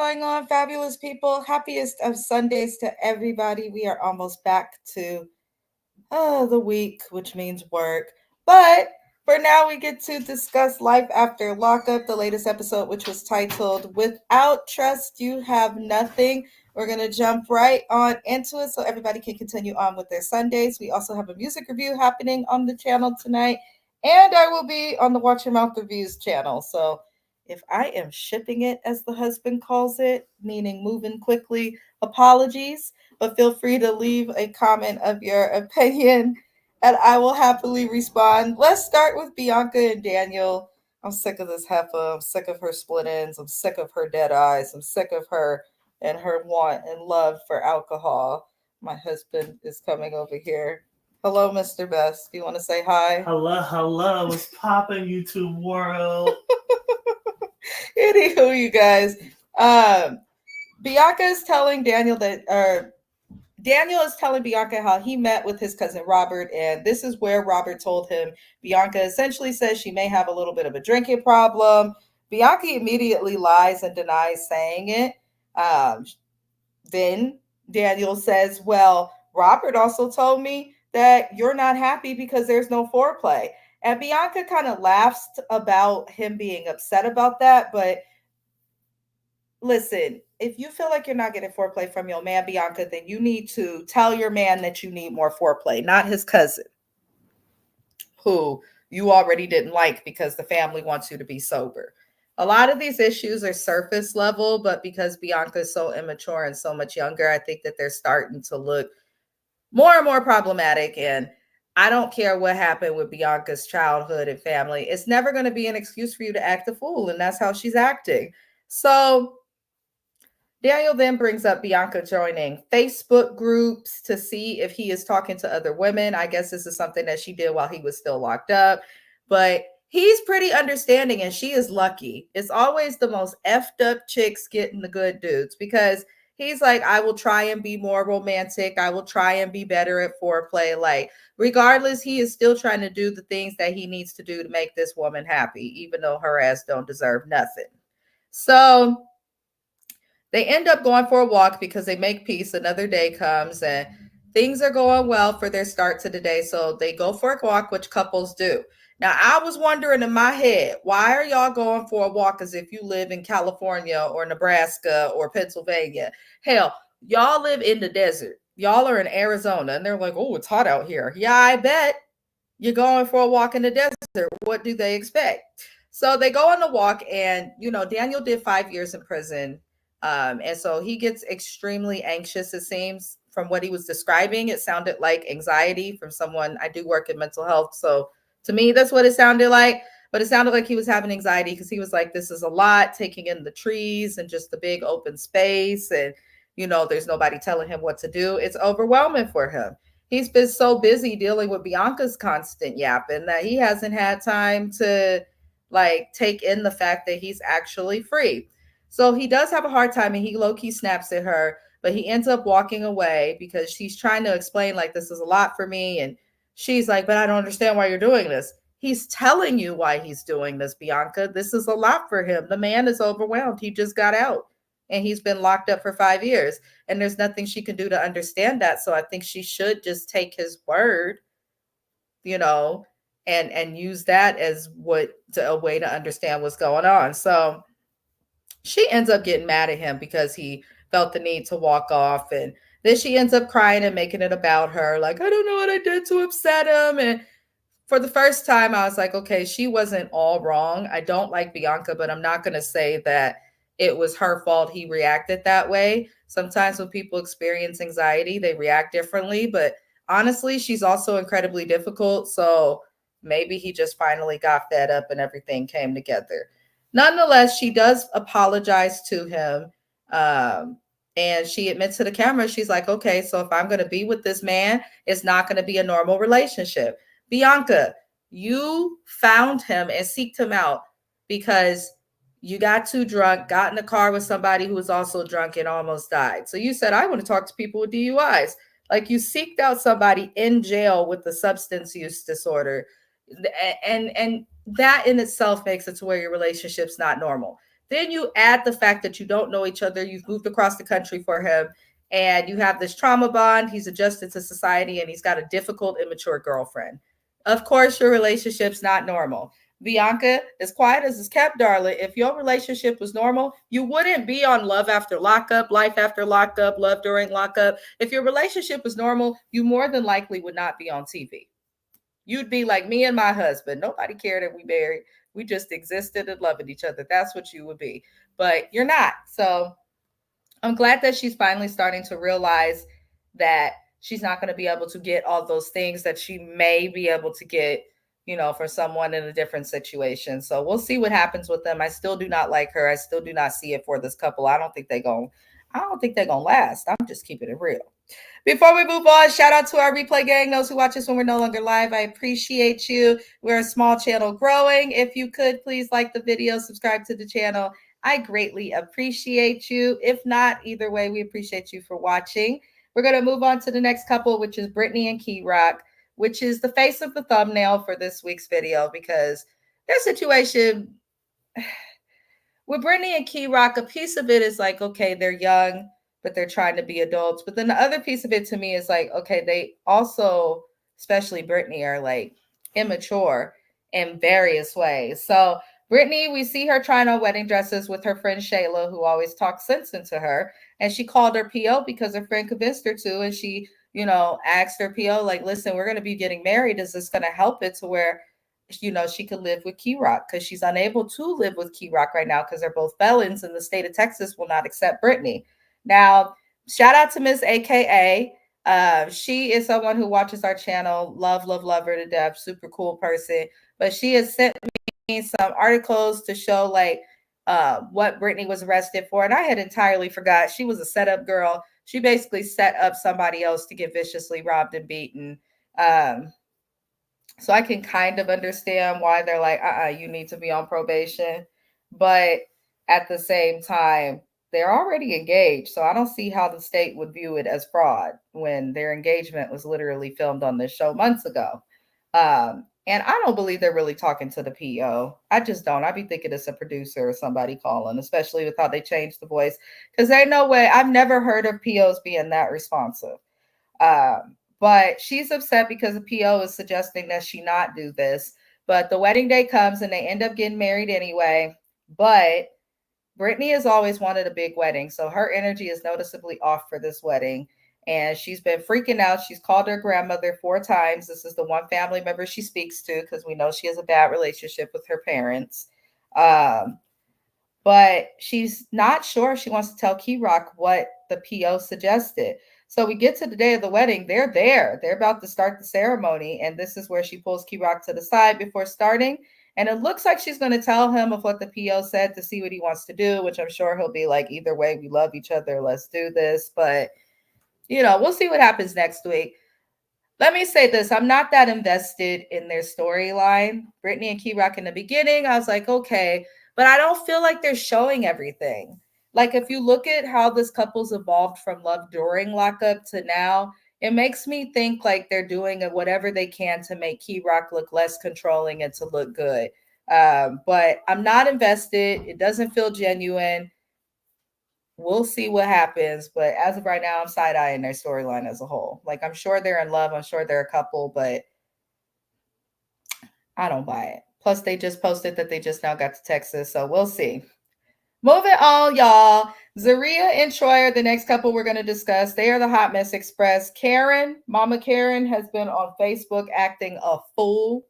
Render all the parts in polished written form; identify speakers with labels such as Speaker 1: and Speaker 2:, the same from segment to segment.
Speaker 1: going on, fabulous people? Happiest of Sundays to everybody. We are almost back to the week, which means work. But for now, we get to discuss life after lockup, the latest episode, which was titled Without Trust, You Have Nothing. We're going to jump right on into it so everybody can continue on with their Sundays. We also have a music review happening on the channel tonight, and I will be on the Watch Your Mouth Reviews channel. So if I am shipping it, as the husband calls it, meaning moving quickly, apologies, but feel free to leave a comment of your opinion and I will happily respond. Let's start with Bianca and Daniel. I'm sick of this heifer. I'm sick of her split ends. I'm sick of her dead eyes. I'm sick of her and her want and love for alcohol. My husband is coming over here. Hello, Mr. Best. Do you want to say hi?
Speaker 2: Hello. What's poppin', YouTube world?
Speaker 1: Anywho, you guys, Bianca is telling Daniel that, Daniel is telling Bianca how he met with his cousin Robert, and this is where Robert told him Bianca essentially says she may have a little bit of a drinking problem. Bianca immediately lies and denies saying it. Then Daniel says, well, Robert also told me that you're not happy because there's no foreplay. And Bianca kind of laughs about him being upset about that, but listen, if you feel like you're not getting foreplay from your man, Bianca, then you need to tell your man that you need more foreplay, not his cousin, who you already didn't like because the family wants you to be sober. A lot of these issues are surface level, but because Bianca is so immature and so much younger, I think that they're starting to look more and more problematic. And I don't care what happened with Bianca's childhood and family. It's never going to be an excuse for you to act a fool. And that's how she's acting. So Daniel then brings up Bianca joining Facebook groups to see if he is talking to other women. I guess this is something that she did while he was still locked up. But he's pretty understanding and she is lucky. It's always the most effed up chicks getting the good dudes because he's like, I will try and be more romantic. I will try and be better at foreplay. Like, regardless, he is still trying to do the things that he needs to do to make this woman happy, even though her ass don't deserve nothing. So they end up going for a walk because they make peace. Another day comes and things are going well for their start to the day. So they go for a walk, which couples do. Now, I was wondering in my head, why are y'all going for a walk as if you live in California or Nebraska or Pennsylvania? Hell, y'all live in the desert. Y'all are in Arizona. And they're like, oh, it's hot out here. Yeah, I bet. You're going for a walk in the desert. What do they expect? So they go on the walk, and Daniel did 5 years in prison, and so he gets extremely anxious. It seems from what he was describing, it sounded like anxiety from someone. I do work in mental health, so to me, that's what it sounded like. But it sounded like he was having anxiety because he was like, "This is a lot, taking in the trees and just the big open space, and there's nobody telling him what to do. It's overwhelming for him." He's been so busy dealing with Bianca's constant yapping that he hasn't had time to like take in the fact that he's actually free. So he does have a hard time and he low key snaps at her, but he ends up walking away because she's trying to explain, like, this is a lot for me. And she's like, but I don't understand why you're doing this. He's telling you why he's doing this, Bianca. This is a lot for him. The man is overwhelmed. He just got out and he's been locked up for 5 years and there's nothing she can do to understand that. So I think she should just take his word, you know, and use that as a way to understand what's going on. So she ends up getting mad at him because he felt the need to walk off, and then she ends up crying and making it about her, like, I don't know what I did to upset him. And for the first time I was like, okay, she wasn't all wrong. I don't like Bianca, but I'm not going to say that it was her fault he reacted that way. Sometimes when people experience anxiety, they react differently, but honestly, she's also incredibly difficult. So maybe he just finally got fed up and everything came together. Nonetheless, she does apologize to him. Um, and she admits to the camera, she's like, okay, so if I'm going to be with this man, it's not going to be a normal relationship. Bianca, you found him and seeked him out because you got too drunk, got in a car with somebody who was also drunk and almost died. So you said, I want to talk to people with DUIs. Like, you seeked out somebody in jail with a substance use disorder. And that in itself makes it to where your relationship's not normal. Then you add the fact that you don't know each other, you've moved across the country for him, and you have this trauma bond. He's adjusted to society and he's got a difficult, immature girlfriend. Of course, your relationship's not normal. Bianca, as quiet as it's kept, darling, if your relationship was normal, you wouldn't be on Love After Lockup, Life After Lockup, Love During Lockup. If your relationship was normal, you more than likely would not be on TV. You'd be like me and my husband. Nobody cared that we married. We just existed and loving each other. That's what you would be. But you're not. So I'm glad that she's finally starting to realize that she's not going to be able to get all those things that she may be able to get, for someone in a different situation. So we'll see what happens with them. I still do not like her. I still do not see it for this couple. I don't think they're going to last. I'm just keeping it real. Before we move on, shout out to our replay gang, those who watch us when we're no longer live. I appreciate you. We're a small channel growing. If you could please like the video, subscribe to the channel. I greatly appreciate you. If not, either way, we appreciate you for watching. We're going to move on to the next couple, which is Brittany and Key Rock, which is the face of the thumbnail for this week's video because their situation with Brittany and Key Rock, a piece of it is like, okay, they're young, but they're trying to be adults. But then the other piece of it to me is like, okay, they also, especially Brittany, are like immature in various ways. So Brittany, we see her trying on wedding dresses with her friend Shayla, who always talks sense into her. And she called her PO because her friend convinced her to. And she, asked her PO, like, listen, we're going to be getting married. Is this going to help it to where she could live with Key Rock because she's unable to live with Key Rock right now because they're both felons and the state of Texas will not accept Brittany. Now, shout out to Miss AKA. She is someone who watches our channel. Love her to death. Super cool person. But she has sent me some articles to show like what Brittany was arrested for. And I had entirely forgot. She was a setup girl. She basically set up somebody else to get viciously robbed and beaten. So I can kind of understand why they're like, you need to be on probation. But at the same time, they're already engaged. So I don't see how the state would view it as fraud when their engagement was literally filmed on this show months ago. And I don't believe they're really talking to the PO. I just don't. I be thinking it's a producer or somebody calling, especially with how they changed the voice. Because there's no way, I've never heard of POs being that responsive. But she's upset because the PO is suggesting that she not do this. But the wedding day comes and they end up getting married anyway. But Brittany has always wanted a big wedding. So her energy is noticeably off for this wedding. And she's been freaking out. She's called her grandmother 4 times. This is the one family member she speaks to because we know she has a bad relationship with her parents. But she's not sure she wants to tell Key Rock what the PO suggested. So we get to the day of the wedding. They're there. They're about to start the ceremony. And this is where she pulls Key Rock to the side before starting. And it looks like she's going to tell him of what the PO said to see what he wants to do, which I'm sure he'll be like, either way, we love each other. Let's do this. But, we'll see what happens next week. Let me say this. I'm not that invested in their storyline. Brittany and Key Rock in the beginning, I was like, okay, but I don't feel like they're showing everything. Like if you look at how this couple's evolved from Love During Lockup to now, it makes me think like they're doing whatever they can to make Key Rock look less controlling and to look good. But I'm not invested. It doesn't feel genuine. We'll see what happens. But as of right now, I'm side-eyeing their storyline as a whole. Like, I'm sure they're in love. I'm sure they're a couple, but I don't buy it. Plus, they just posted that they just now got to Texas. So we'll see. Moving on, y'all. Zaria and Troy are the next couple we're going to discuss. They are the Hot Mess Express. Mama Karen, has been on Facebook acting a fool.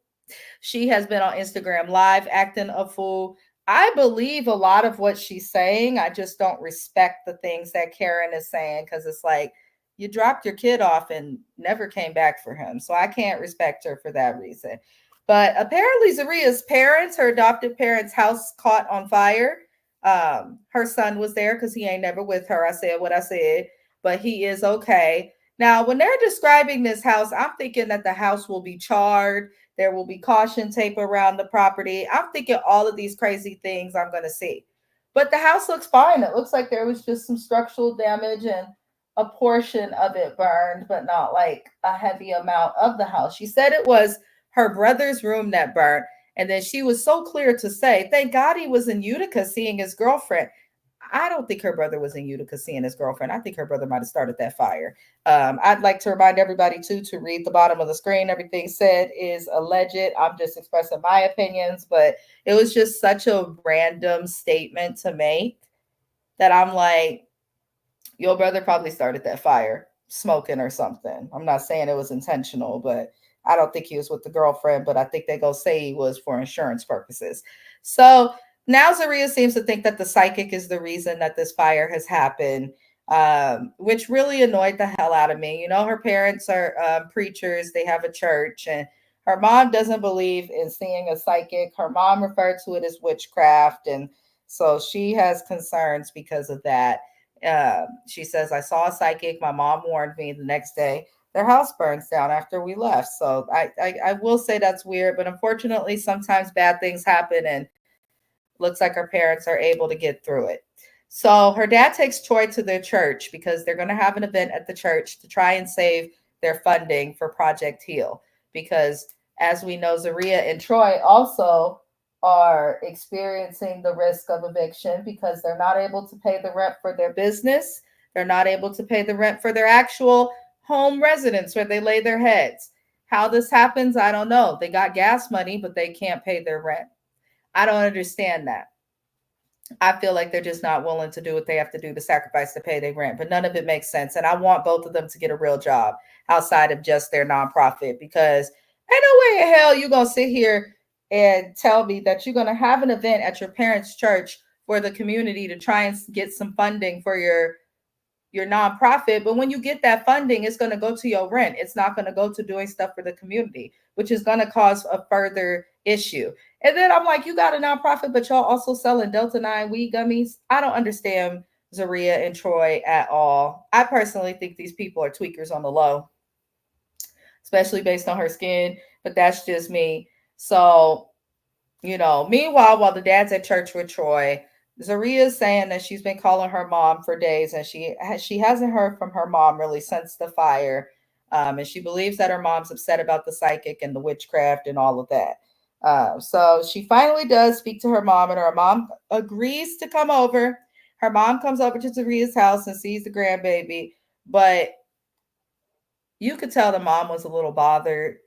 Speaker 1: She has been on Instagram Live acting a fool. I believe a lot of what she's saying. I just don't respect the things that Karen is saying because it's like you dropped your kid off and never came back for him. So I can't respect her for that reason. But apparently Zaria's parents, her adopted parents' house caught on fire. Her son was there because he ain't never with her. I said what I said, but he is okay. Now, when they're describing this house, I'm thinking that the house will be charred. There will be caution tape around the property. I'm thinking all of these crazy things I'm going to see. But the house looks fine. It looks like there was just some structural damage and a portion of it burned, but not like a heavy amount of the house. She said it was her brother's room that burned. And then she was so clear to say, thank God he was in Utica seeing his girlfriend. I don't think her brother was in Utica seeing his girlfriend. I think her brother might have started that fire. I'd like to remind everybody too to read the bottom of the screen. Everything said is alleged. I'm just expressing my opinions, but it was just such a random statement to make that I'm like, your brother probably started that fire smoking or something. I'm not saying it was intentional, but I don't think he was with the girlfriend, but I think they go say he was for insurance purposes. So now Zaria seems to think that the psychic is the reason that this fire has happened, which really annoyed the hell out of me. You know, her parents are preachers, they have a church, and her mom doesn't believe in seeing a psychic. Her mom referred to it as witchcraft. And so she has concerns because of that. She says, I saw a psychic. My mom warned me. The next day, their house burns down after we left. So I will say that's weird, but unfortunately, sometimes bad things happen, and looks like her parents are able to get through it. So her dad takes Troy to their church because they're going to have an event at the church to try and save their funding for Project Heal. Because as we know, Zaria and Troy also are experiencing the risk of eviction because they're not able to pay the rent for their business. They're not able to pay the rent for their actual home residence where they lay their heads. How this happens, I don't know. They got gas money, but they can't pay their rent. I don't understand that. I feel like they're just not willing to do what they have to do to sacrifice to pay their rent, but none of it makes sense. And I want both of them to get a real job outside of just their nonprofit, because ain't no way in hell you're going to sit here and tell me that you're going to have an event at your parents' church for the community to try and get some funding for your nonprofit, but when you get that funding, it's going to go to your rent. It's not going to go to doing stuff for the community, which is going to cause a further issue. And then I'm like, you got a nonprofit, but y'all also selling Delta 9 weed gummies. I don't understand Zaria and Troy at all. I personally think these people are tweakers on the low, especially based on her skin, but that's just me. So, meanwhile, while the dad's at church with Troy, Zaria is saying that she's been calling her mom for days, and she hasn't heard from her mom really since the fire. And she believes that her mom's upset about the psychic and the witchcraft and all of that. So she finally does speak to her mom, and her mom agrees to come over. Her mom comes over to Zaria's house and sees the grandbaby, but you could tell the mom was a little bothered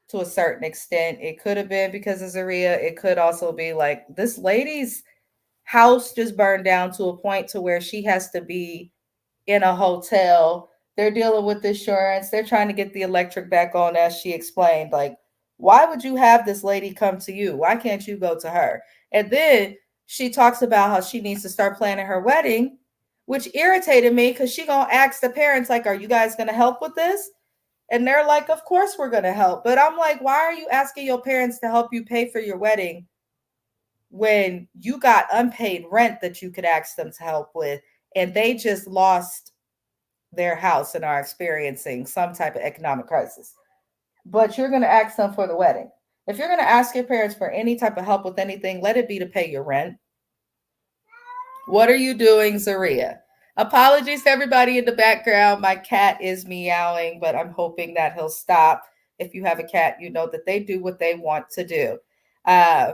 Speaker 1: to a certain extent. It could have been because of Zaria. It could also be like this lady's house just burned down to a point to where she has to be in a hotel. They're dealing with insurance. They're trying to get the electric back on, as she explained. Like, why would you have this lady come to you? Why can't you go to her? And then she talks about how she needs to start planning her wedding, which irritated me because she gonna ask the parents, like, are you guys gonna help with this? And they're like, of course we're gonna help. But I'm like, why are you asking your parents to help you pay for your wedding when you got unpaid rent that you could ask them to help with, and they just lost their house and are experiencing some type of economic crisis? But you're going to ask them for the wedding. If you're going to ask your parents for any type of help with anything, let it be to pay your rent. What are you doing, Zaria? Apologies to everybody in the background. My cat is meowing, but I'm hoping that he'll stop. If you have a cat, you know that they do what they want to do. Uh,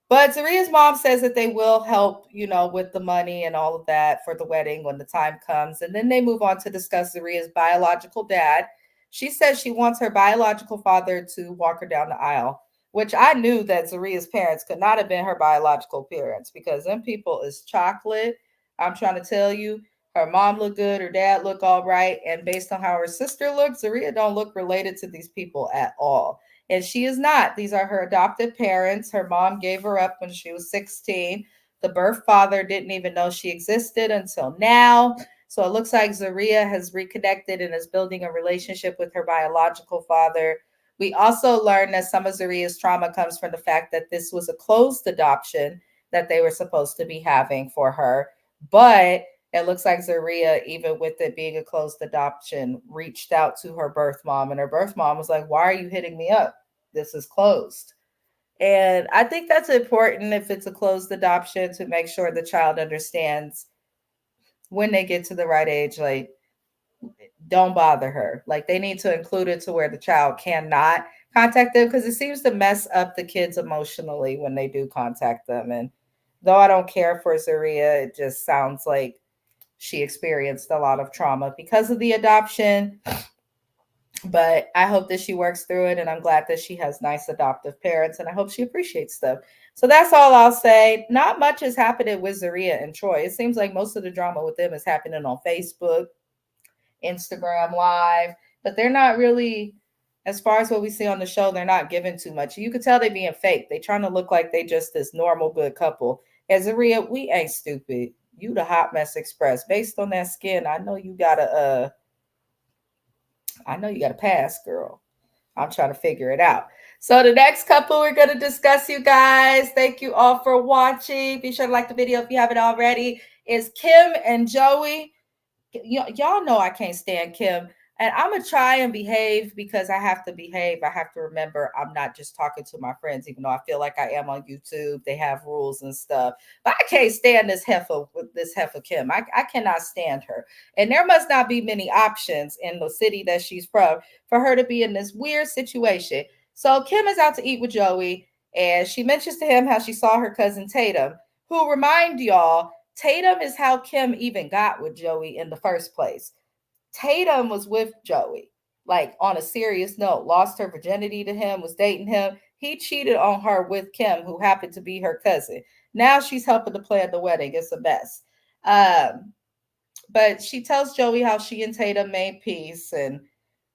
Speaker 1: but Zaria's mom says that they will help, with the money and all of that for the wedding when the time comes. And then they move on to discuss Zaria's biological dad. She says she wants her biological father to walk her down the aisle, which I knew that Zaria's parents could not have been her biological parents, because them people is chocolate. I'm trying to tell you, her mom looked good, her dad looked all right, and based on how her sister looks, Zaria don't look related to these people at all. And she is not. These are her adopted parents. Her mom gave her up when she was 16. The birth father didn't even know she existed until now. So it looks like Zaria has reconnected and is building a relationship with her biological father. We also learned that some of Zaria's trauma comes from the fact that this was a closed adoption that they were supposed to be having for her. But it looks like Zaria, even with it being a closed adoption, reached out to her birth mom, and her birth mom was like, why are you hitting me up? This is closed. And I think that's important if it's a closed adoption, to make sure the child understands when they get to the right age, like, don't bother her. Like they need to include it to where the child cannot contact them because it seems to mess up the kids emotionally when they do contact them. And though I don't care for Zaria, it just sounds like she experienced a lot of trauma because of the adoption. But I hope that she works through it, and I'm glad that she has nice adoptive parents, and I hope she appreciates them. So that's all I'll say. Not much is happening with Zaria and Troy. It seems like most of the drama with them is happening on Facebook, Instagram Live, but they're not really, as far as what we see on the show, they're not giving too much. You could tell they being fake. They trying to look like they just this normal good couple. As Zaria, we ain't stupid. You the hot mess express. Based on that skin, I know you got a pass, girl. I'm trying to figure it out. So the next couple we're going to discuss, you guys, thank you all for watching. Be sure to like the video if you haven't already, is Kim and Joey. Y'all know I can't stand Kim. And I'm going to try and behave because I have to behave. I have to remember I'm not just talking to my friends, even though I feel like I am on YouTube. They have rules and stuff. But I can't stand this heifer Kim. I cannot stand her. And there must not be many options in the city that she's from for her to be in this weird situation. So Kim is out to eat with Joey. And she mentions to him how she saw her cousin Tatum, who, remind y'all, Tatum is how Kim even got with Joey in the first place. Tatum was with Joey, like on a serious note, lost her virginity to him, was dating him. He cheated on her with Kim, who happened to be her cousin. Now she's helping to plan the wedding. It's a mess. But she tells Joey how she and Tatum made peace. And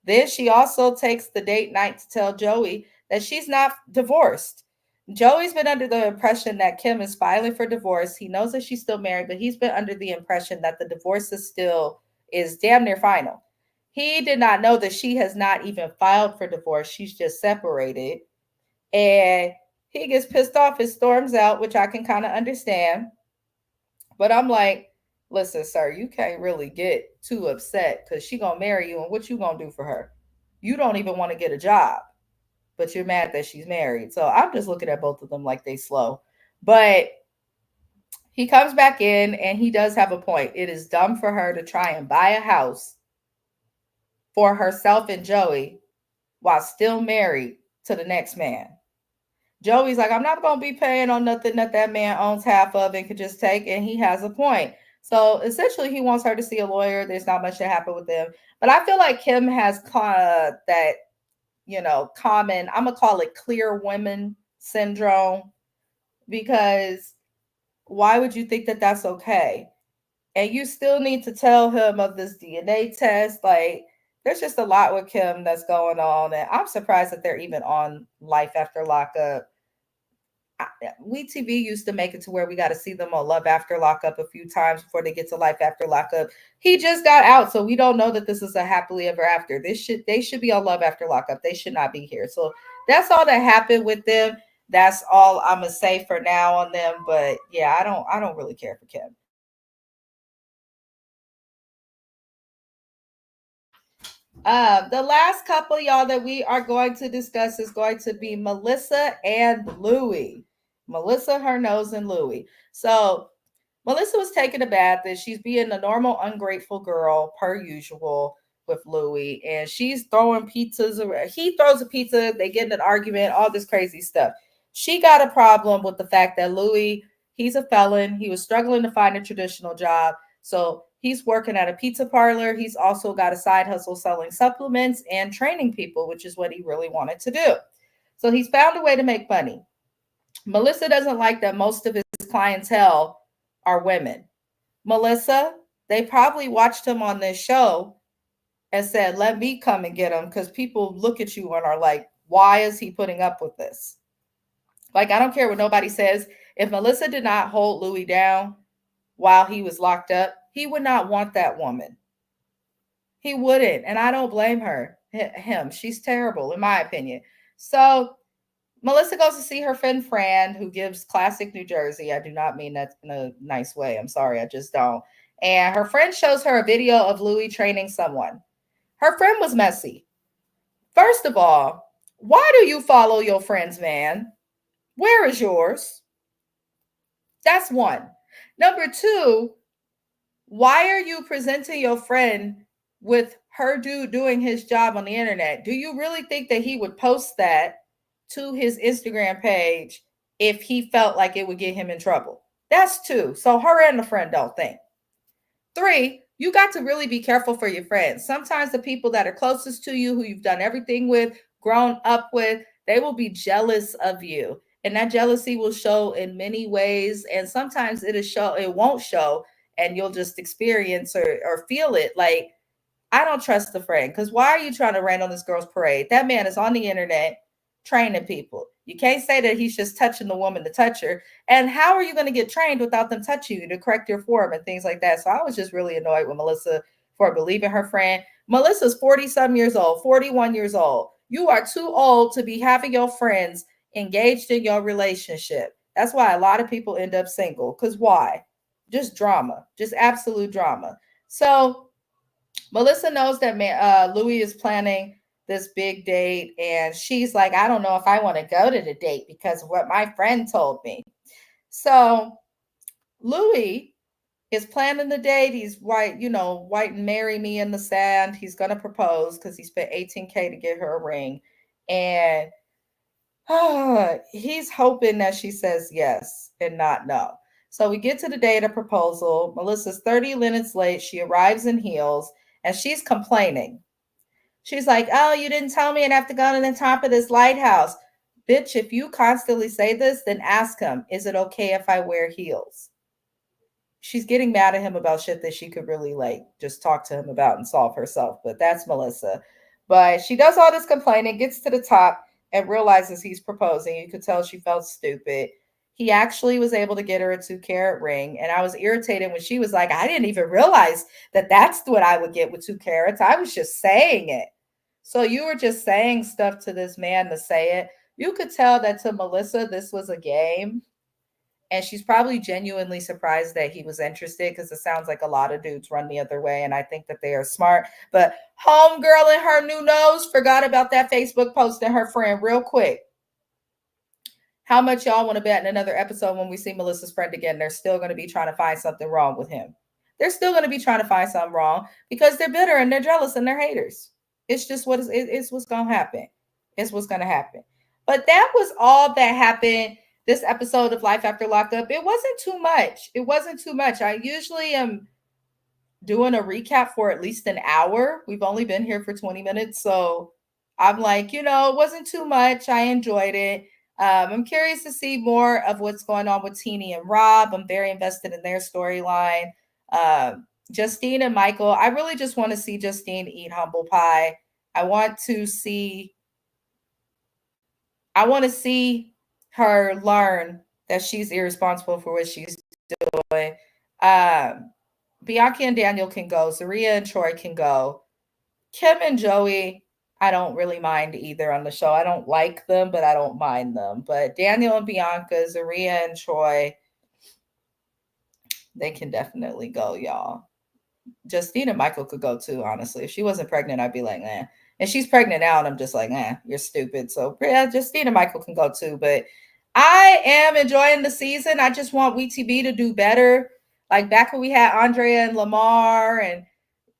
Speaker 1: then she also takes the date night to tell Joey that she's not divorced. Joey's been under the impression that Kim is filing for divorce. He knows that she's still married, but he's been under the impression that the divorce is damn near final. He did not know that she has not even filed for divorce. She's just separated. And he gets pissed off and storms out, which I can kind of understand. But I'm like, listen, sir, you can't really get too upset because she gonna marry you, and what you gonna do for her? You don't even want to get a job, but you're mad that she's married. So I'm just looking at both of them like they slow. But he comes back in and he does have a point. It is dumb for her to try and buy a house for herself and Joey while still married to the next man. Joey's like, I'm not going to be paying on nothing that man owns half of and could just take. And he has a point. So essentially, he wants her to see a lawyer. There's not much to happen with them. But I feel like Kim has that, common, I'm going to call it clear women syndrome, because why would you think that that's okay? And you still need to tell him of this DNA test. Like, there's just a lot with Kim that's going on. And I'm surprised that they're even on Life After Lockup. We TV used to make it to where we got to see them on Love After Lockup a few times before they get to Life After Lockup. He just got out, so we don't know that this is a happily ever after. They should be on Love After Lockup. They should not be here. So that's all that happened with them. That's all I'm gonna say for now on them. But yeah, I don't really care for Kim. The last couple, y'all, that we are going to discuss is going to be Melissa and Louie. Melissa, her nose, and Louie. So Melissa was taking a bath and she's being a normal, ungrateful girl per usual with Louie. And she's throwing pizzas around. He throws a pizza. They get in an argument, all this crazy stuff. She got a problem with the fact that Louie, he's a felon. He was struggling to find a traditional job. So he's working at a pizza parlor. He's also got a side hustle selling supplements and training people, which is what he really wanted to do. So he's found a way to make money. Melissa doesn't like that most of his clientele are women. Melissa, they probably watched him on this show and said, let me come and get him, because people look at you and are like, why is he putting up with this? Like, I don't care what nobody says. If Melissa did not hold Louis down while he was locked up, he would not want that woman. He wouldn't. And I don't blame him. She's terrible, in my opinion. So Melissa goes to see her friend Fran, who gives classic New Jersey. I do not mean that in a nice way. I'm sorry. I just don't. And her friend shows her a video of Louis training someone. Her friend was messy. First of all, why do you follow your friend's man? Where is yours? That's one. Number two, why are you presenting your friend with her dude doing his job on the internet, do you really think that he would post that to his Instagram page if he felt like it would get him in trouble? That's two. So her and the friend don't think. Three, you got to really be careful for your friends. Sometimes the people that are closest to you, who you've done everything with, grown up with, they will be jealous of you. And that jealousy will show in many ways. And sometimes it won't show, and you'll just experience or feel it. Like, I don't trust the friend, because why are you trying to rain on this girl's parade? That man is on the internet training people. You can't say that he's just touching the woman to touch her. And how are you going to get trained without them touching you to correct your form and things like that? So I was just really annoyed with Melissa for believing her friend. Melissa's 40-some years old, 41 years old. You are too old to be having your friends engaged in your relationship. That's why a lot of people end up single. Because why? Just drama, just absolute drama. So Melissa knows that Louis is planning this big date, and she's like, I don't know if I want to go to the date because of what my friend told me. So Louis is planning the date. He's white and marry me in the sand. He's going to propose because he spent $18K to get her a ring. And he's hoping that she says yes and not no. So we get to the day of the proposal. Melissa's 30 minutes late. She arrives in heels and she's complaining. She's like, oh, you didn't tell me I'd have to go to the top of this lighthouse. Bitch, if you constantly say this, then ask him, is it okay if I wear heels? She's getting mad at him about shit that she could really just talk to him about and solve herself. But that's Melissa. But she does all this complaining, gets to the top, and realizes he's proposing. You could tell she felt stupid. He actually was able to get her a 2-carat ring. And I was irritated when she was like, I didn't even realize that that's what I would get with 2 carats. I was just saying it. So you were just saying stuff to this man to say it. You could tell that to Melissa, this was a game. And she's probably genuinely surprised that he was interested, because it sounds like a lot of dudes run the other way. And I think that they are smart. But homegirl in her new nose forgot about that Facebook post and her friend real quick. How much y'all want to bet in another episode when we see Melissa's friend again, they're still going to be trying to find something wrong with him? They're still going to be trying to find something wrong because they're bitter and they're jealous and they're haters. It's just it's what's going to happen. It's what's going to happen. But that was all that happened this episode of Life After Lockup. It wasn't too much. It wasn't too much. I usually am doing a recap for at least an hour. We've only been here for 20 minutes. So I'm like, it wasn't too much. I enjoyed it. I'm curious to see more of what's going on with Teenie and Rob. I'm very invested in their storyline. Justine and Michael, I really just want to see Justine eat humble pie. I want to see her learn that she's irresponsible for what she's doing. Bianca and Daniel can go. Zaria and Troy can go. Kim and Joey, I don't really mind either on the show. I don't like them, but I don't mind them. But Daniel and Bianca, Zaria and Troy, they can definitely go, y'all. Justine and Michael could go too, honestly. If she wasn't pregnant, I'd be like, eh. And she's pregnant now, and I'm just like, you're stupid. So yeah, Justine and Michael can go too. But I am enjoying the season. I just want WeTV to do better. Like back when we had Andrea and Lamar, and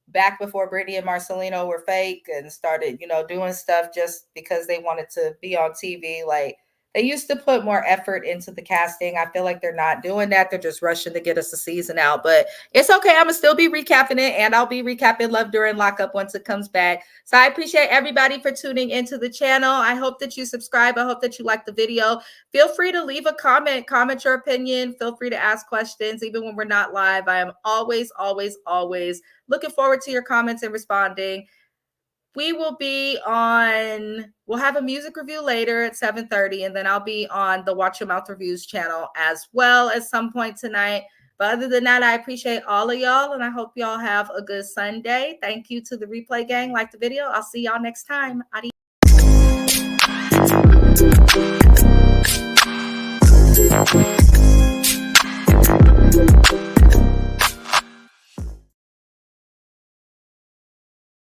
Speaker 1: back before Brittany and Marcelino were fake and started, doing stuff just because they wanted to be on TV. Like, they used to put more effort into the casting. I feel like they're not doing that. They're just rushing to get us a season out. But it's okay. I'm going to still be recapping it, and I'll be recapping Love During Lockup once it comes back. So I appreciate everybody for tuning into the channel. I hope that you subscribe. I hope that you like the video. Feel free to leave a comment your opinion. Feel free to ask questions, even when we're not live. I am always, always, always looking forward to your comments and responding. We'll have a music review later at 7:30, and then I'll be on the Watch Your Mouth Reviews channel as well at some point tonight. But other than that, I appreciate all of y'all, and I hope y'all have a good Sunday. Thank you to the replay gang. Like the video. I'll see y'all next time. Adios.